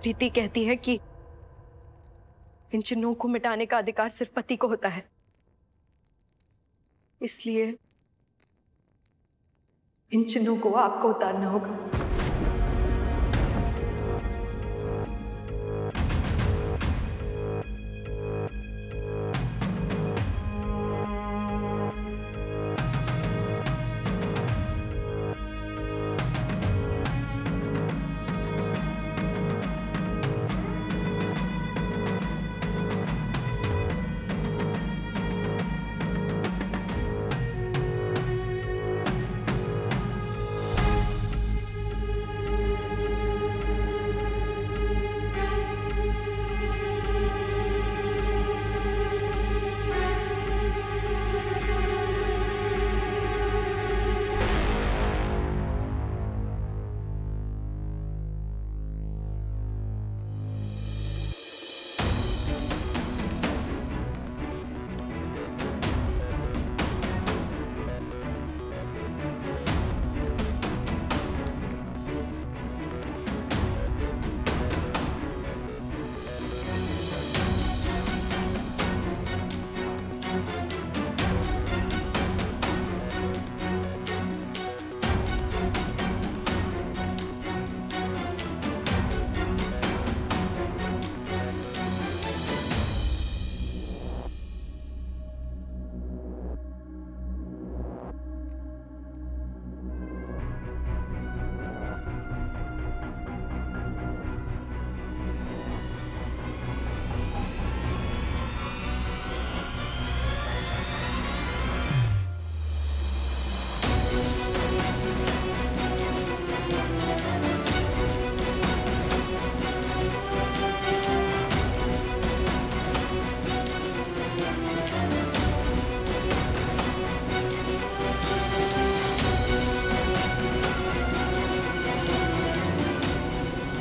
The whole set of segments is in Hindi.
रीति कहती है कि इन चिन्हों को मिटाने का अधिकार सिर्फ पति को होता है, इसलिए इन चिन्हों को आपको उतारना होगा।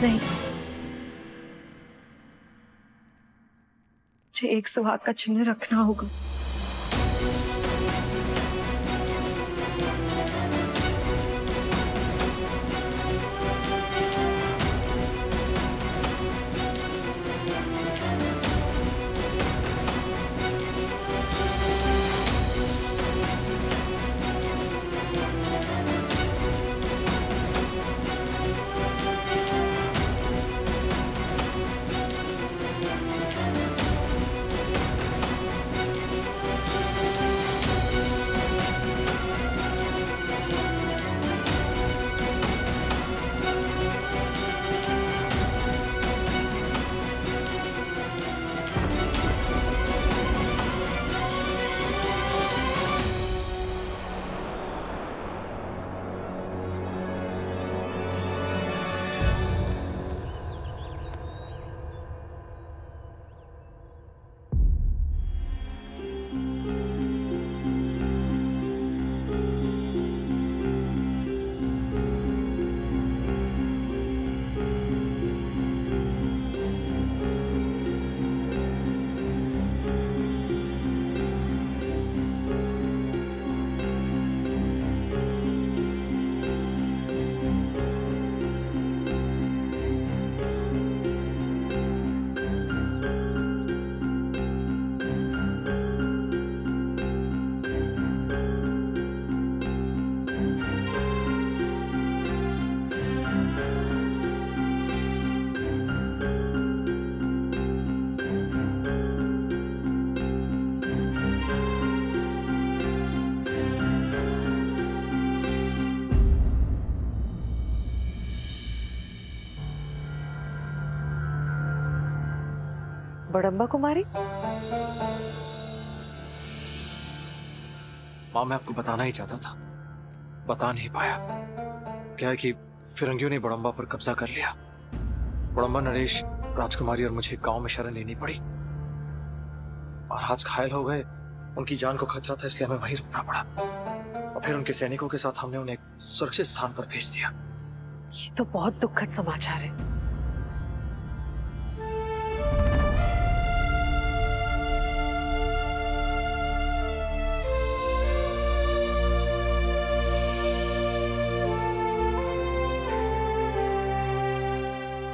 नहीं, मुझे एक सुहाग का चिन्ह रखना होगा। बड़म्बा कुमारी, माँ मैं आपको बताना ही चाहता था, बता नहीं पाया। क्या है कि फिरंगियों ने बड़म्बा पर कब्जा कर लिया। बड़म्बा, नरेश, राजकुमारी और मुझे गांव में शरण लेनी पड़ी। महाराज घायल हो गए, उनकी जान को खतरा था, इसलिए हमें वहीं रुकना पड़ा और फिर उनके सैनिकों के साथ हमने उन्हें सुरक्षित स्थान पर भेज दिया। ये तो बहुत दुखद समाचार है।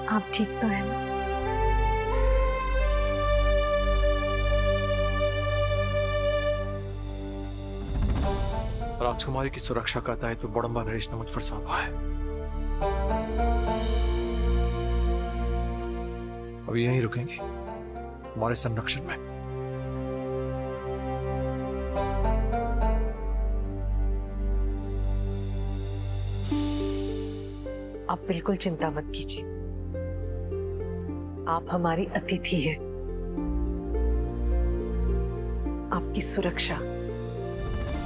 आप ठीक तो हैं ना? राजकुमारी की सुरक्षा का दायित्व बड़म्बा नरेश ने मुझ पर सौंपा है। अब यहीं रुकेंगे हमारे संरक्षण में। आप बिल्कुल चिंता मत कीजिए, आप हमारी अतिथि हैं। आपकी सुरक्षा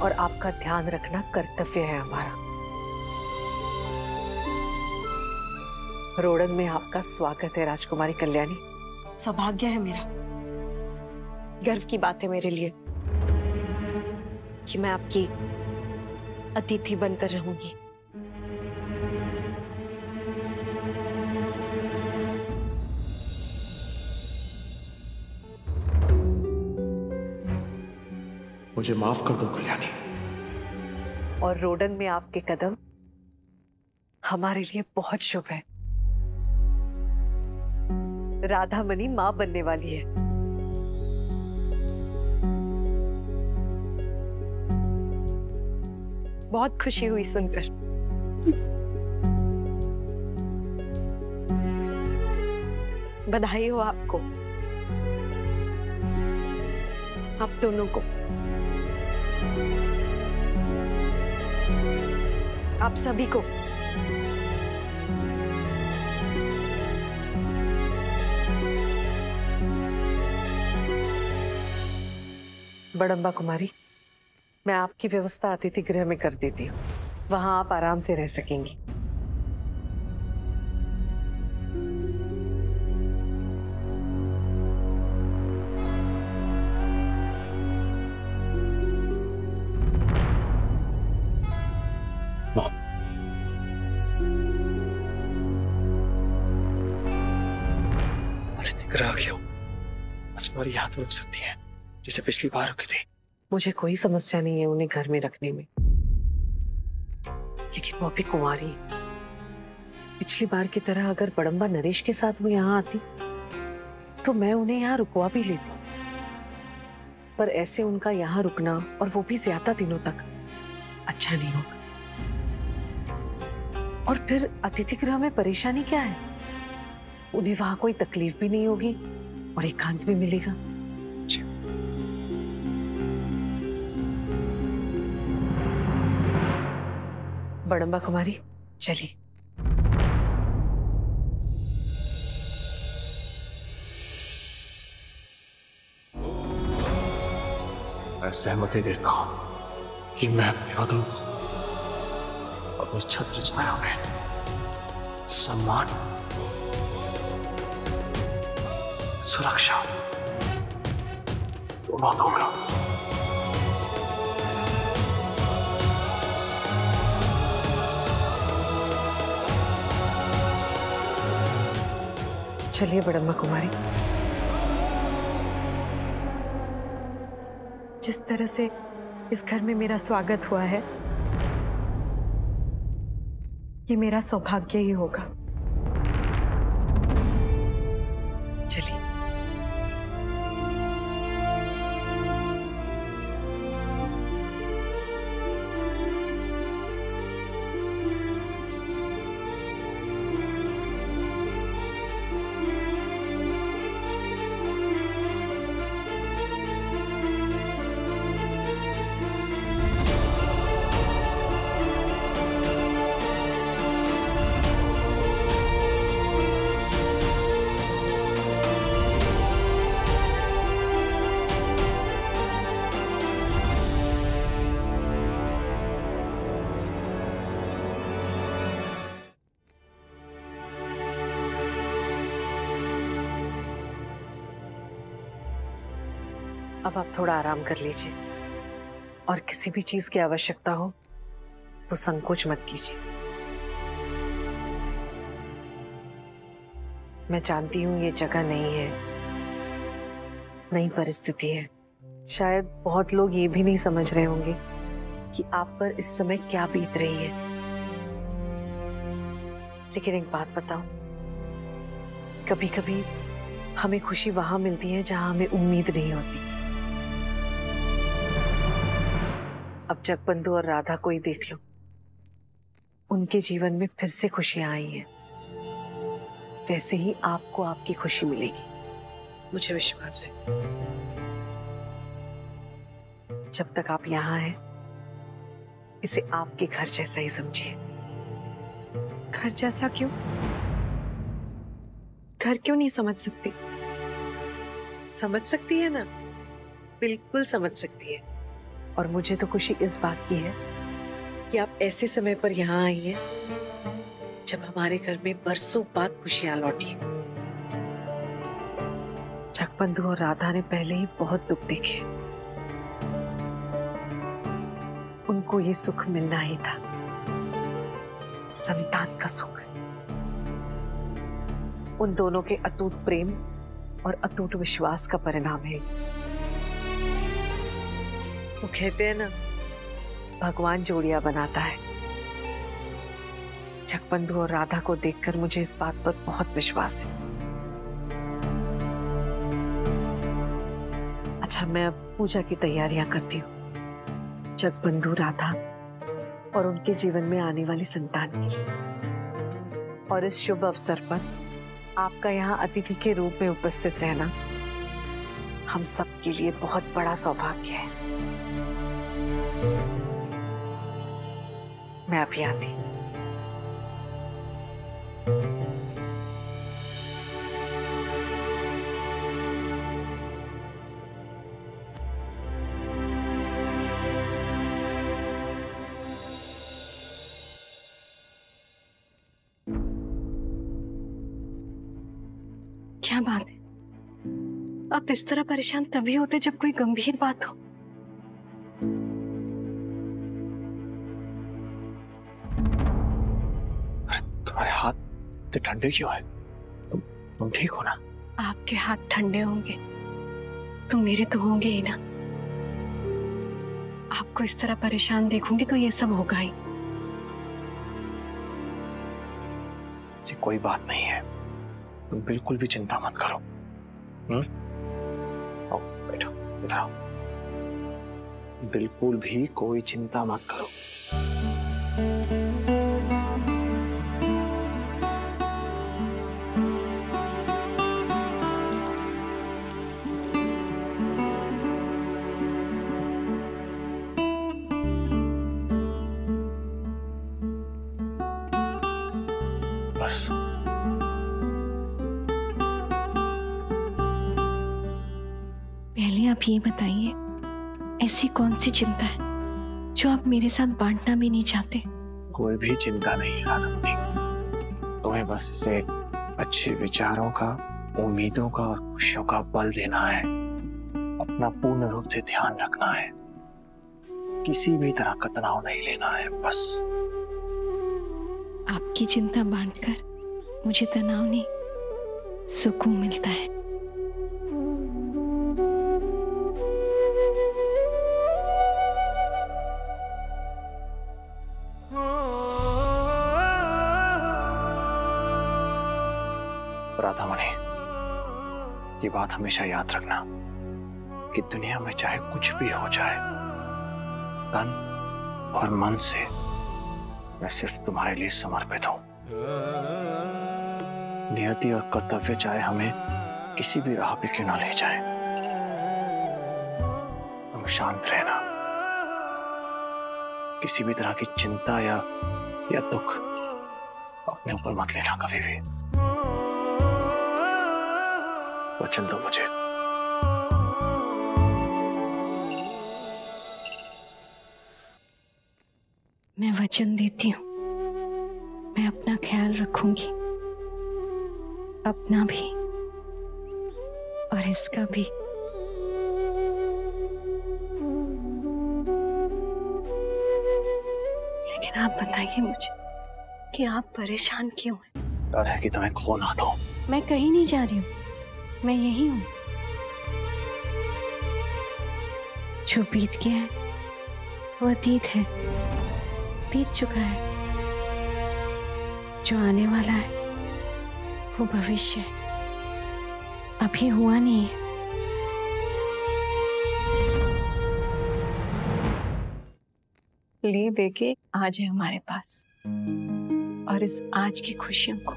और आपका ध्यान रखना कर्तव्य है हमारा। रोडंग में आपका स्वागत है राजकुमारी कल्याणी। सौभाग्य है मेरा, गर्व की बात है मेरे लिए कि मैं आपकी अतिथि बनकर रहूंगी। मुझे माफ कर दो कल्याणी। और रोडंग में आपके कदम हमारे लिए बहुत शुभ है। राधामणि मां बनने वाली है। बहुत खुशी हुई सुनकर। बधाई हो आपको, आप दोनों को, आप सभी को। बड़म्बा कुमारी, मैं आपकी व्यवस्था अतिथि गृह में कर देती हूँ, वहां आप आराम से रह सकेंगी। अतिथि गृह क्यों? राजकुमारी यहाँ तो रुक सकती है जैसे पिछली बार रुकी थी। मुझे कोई समस्या नहीं है उन्हें घर में रखने में, लेकिन वो अभी कुंवारी है। पिछली बार की तरह अगर बड़म्बा नरेश के साथ वो यहाँ आती तो मैं उन्हें यहाँ रुकवा भी लेती, पर ऐसे उनका यहाँ रुकना और वो भी ज्यादा दिनों तक अच्छा नहीं होगा। और फिर अतिथि गृह में परेशानी क्या है? उन्हें वहां कोई तकलीफ भी नहीं होगी और एकांत भी मिलेगा। बड़म्बा कुमारी चलिए। मैं सहमति देता हूं कि मैं अपने पदों को, अपनी छत्र छाया में सम्मान, सुरक्षा दोनों दूंगा। चलिए बड़म्बा कुमारी। जिस तरह से इस घर में मेरा स्वागत हुआ है, ये मेरा सौभाग्य ही होगा। चलिए। अब आप थोड़ा आराम कर लीजिए और किसी भी चीज की आवश्यकता हो तो संकोच मत कीजिए। मैं जानती हूं ये जगह नहीं है, नई परिस्थिति है। शायद बहुत लोग ये भी नहीं समझ रहे होंगे कि आप पर इस समय क्या बीत रही है। लेकिन एक बात बताऊं, कभी कभी हमें खुशी वहां मिलती है जहां हमें उम्मीद नहीं होती। अब जगबंधु और राधा को ही देख लो, उनके जीवन में फिर से खुशियां आई हैं। वैसे ही आपको आपकी खुशी मिलेगी, मुझे विश्वास है। जब तक आप यहाँ हैं, इसे आपके घर जैसा ही समझिए। घर जैसा क्यों? घर क्यों नहीं समझ सकती? समझ सकती है ना, बिल्कुल समझ सकती है। और मुझे तो खुशी इस बात की है कि आप ऐसे समय पर यहाँ आई हैं जब हमारे घर में बरसों बाद खुशियां लौटी। जगबंधु और राधा ने पहले ही बहुत दुख देखे, उनको ये सुख मिलना ही था, संतान का सुख। उन दोनों के अटूट प्रेम और अटूट विश्वास का परिणाम है। वो कहते हैं ना, भगवान जोड़ियां बनाता है। जगबंधु और राधा को देखकर मुझे इस बात पर बहुत विश्वास है। अच्छा, मैं अब पूजा की तैयारियां करती हूँ, जगबंधु, राधा और उनके जीवन में आने वाली संतान के लिए। और इस शुभ अवसर पर आपका यहाँ अतिथि के रूप में उपस्थित रहना हम सब के लिए बहुत बड़ा सौभाग्य है। मैं अभी आती हूँ। क्या बात है? आप इस तरह परेशान तभी होते जब कोई गंभीर बात हो। तुम्हारे हाथ तो ठंडे क्यों है? तुम ठीक हो ना? आपके हाथ ठंडे होंगे तो मेरे तो होंगे ही ना। आपको इस तरह परेशान देखूंगी तो ये सब होगा ही। ऐसी कोई बात नहीं है, तुम बिल्कुल भी चिंता मत करो। आओ बैठो, इधर आओ। बिल्कुल भी कोई चिंता मत करो। बस पहले आप ये बताइए, ऐसी कौन सी चिंता है जो आप मेरे साथ बांटना भी नहीं चाहते? कोई भी चिंता नहीं है राधा, तुम्हें बस इसे अच्छे विचारों का, उम्मीदों का और खुशियों का बल देना है। अपना पूर्ण रूप से ध्यान रखना है, किसी भी तरह का तनाव नहीं लेना है। बस आपकी चिंता बांटकर मुझे तनाव नहीं, सुकून मिलता है। राधामणि, ये बात हमेशा याद रखना कि दुनिया में चाहे कुछ भी हो जाए, तन और मन से मैं सिर्फ तुम्हारे लिए समर्पित हूं। नियति और कर्तव्य चाहे हमें किसी भी राह पे क्यों ना ले जाए, तुम शांत रहना। किसी भी तरह की चिंता या दुख अपने ऊपर मत लेना कभी भी। वचन दो मुझे। मैं वचन देती हूँ, मैं अपना ख्याल रखूंगी, अपना भी और इसका भी। लेकिन आप बताइए मुझे कि आप परेशान क्यों हैं? डर है कि तुम्हें खो ना दो। मैं कहीं नहीं जा रही हूँ, मैं यही हूँ। जो बीत गया है वो अतीत है, बीत चुका है। जो आने वाला है वो भविष्य है। अभी हुआ नहीं है। ले देके आज है हमारे पास, और इस आज की खुशियों को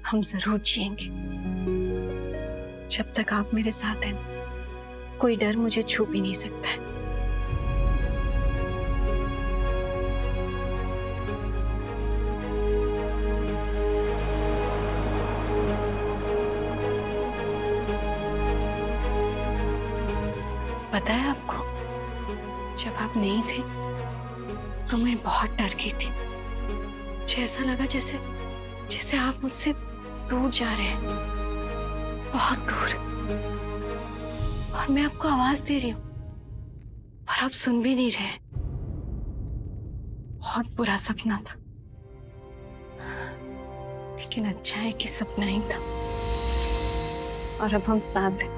हम जरूर जिएंगे। जब तक आप मेरे साथ हैं, कोई डर मुझे छू भी नहीं सकता है। पता है आपको, जब आप नहीं थे तो मैं बहुत डर गई थी। मुझे ऐसा लगा जैसे जैसे आप मुझसे दूर जा रहे हैं, बहुत दूर। और मैं आपको आवाज दे रही हूं और आप सुन भी नहीं रहे। बहुत बुरा सपना था, लेकिन अच्छा है कि सपना ही था। और अब हम साथ हैं।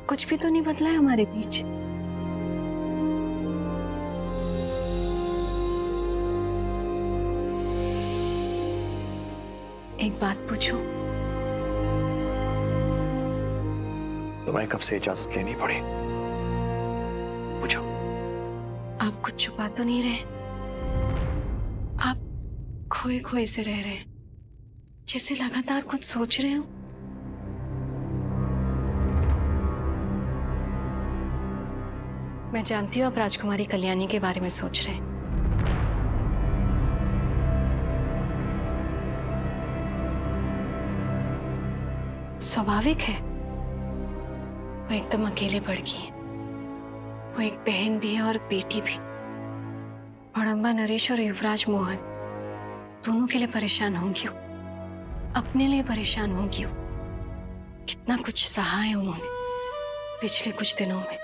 कुछ भी तो नहीं बदला है हमारे बीच। एक बात पूछूं? तुम्हें कब से इजाजत लेनी पड़ी? पूछो। आप कुछ छुपा तो नहीं रहे? आप खोए खोए से रह रहे, जैसे लगातार कुछ सोच रहे हो। मैं जानती हूँ आप राजकुमारी कल्याणी के बारे में सोच रहे हैं। स्वाभाविक है, वो एकदम अकेले पड़ गई है। वो एक बहन भी है और बेटी भी। बड़म्बा नरेश और युवराज मोहन दोनों के लिए परेशान होंगी वो, अपने लिए परेशान होंगी वो। कितना कुछ सहा है उन्होंने पिछले कुछ दिनों में,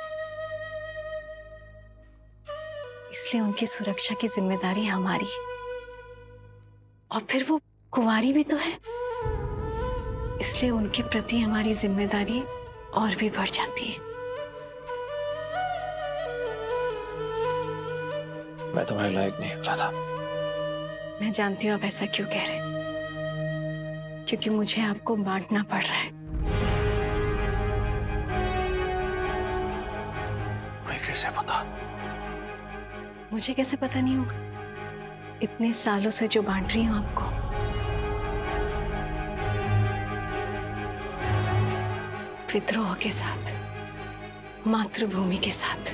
इसलिए उनकी सुरक्षा की जिम्मेदारी हमारी है। और फिर वो कुंवारी भी तो है, इसलिए उनके प्रति हमारी जिम्मेदारी और भी बढ़ जाती है। मैं तुम्हारे लायक नहीं रहा था। मैं जानती हूँ आप ऐसा क्यों कह रहे हैं, क्योंकि मुझे आपको बांटना पड़ रहा है। मुझे कैसे पता? मुझे कैसे पता नहीं होगा? इतने सालों से जो बांट रही हूं आपको। विद्रोह के साथ, मातृभूमि के साथ।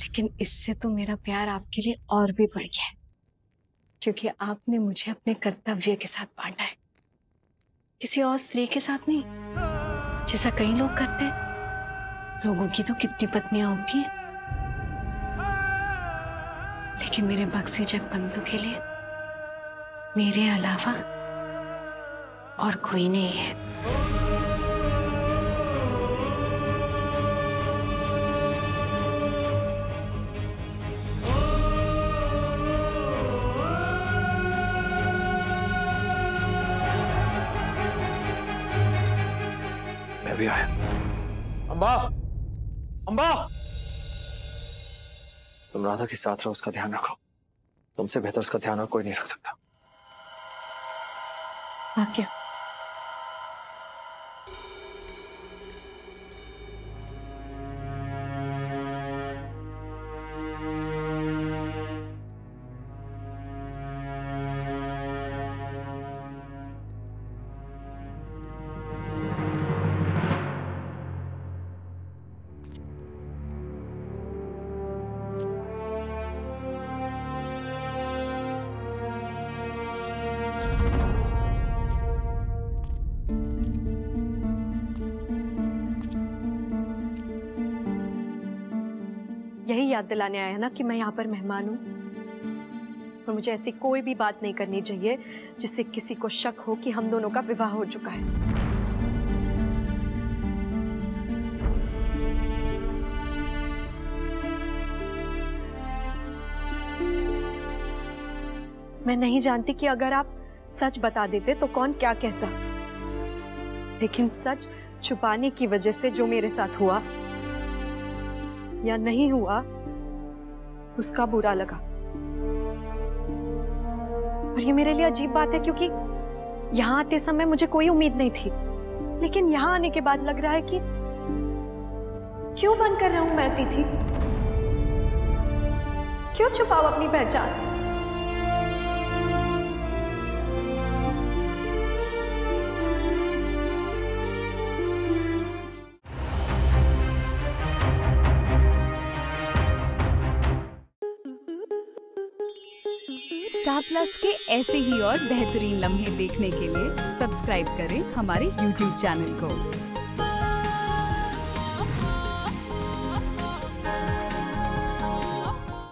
लेकिन इससे तो मेरा प्यार आपके लिए और भी बढ़ गया है, क्योंकि आपने मुझे अपने कर्तव्य के साथ बांटा है, किसी और स्त्री के साथ नहीं, जैसा कई लोग करते हैं। लोगों की तो कितनी पत्नियां होती हैं, लेकिन मेरे बक्सी जगबंधु के लिए मेरे अलावा और कोई नहीं है। मैं भी आया। अम्बा, अम्बा, तुम राधा के साथ रहो, उसका ध्यान रखो। तुमसे बेहतर उसका ध्यान और कोई नहीं रख सकता। क्या? यही याद दिलाने आया ना कि मैं यहाँ पर मेहमान हूँ, और मुझे ऐसी कोई भी बात नहीं करनी चाहिए जिससे किसी को शक हो कि हम दोनों का विवाह हो चुका है। मैं नहीं जानती कि अगर आप सच बता देते तो कौन क्या कहता, लेकिन सच छुपाने की वजह से जो मेरे साथ हुआ या नहीं हुआ, उसका बुरा लगा। और ये मेरे लिए अजीब बात है, क्योंकि यहाँ आते समय मुझे कोई उम्मीद नहीं थी, लेकिन यहाँ आने के बाद लग रहा है कि क्यों बनकर रहूं मैं तिथि? क्यों छुपाऊं अपनी पहचान? स्टार प्लस के ऐसे ही और बेहतरीन लम्हे देखने के लिए सब्सक्राइब करें हमारे YouTube चैनल को।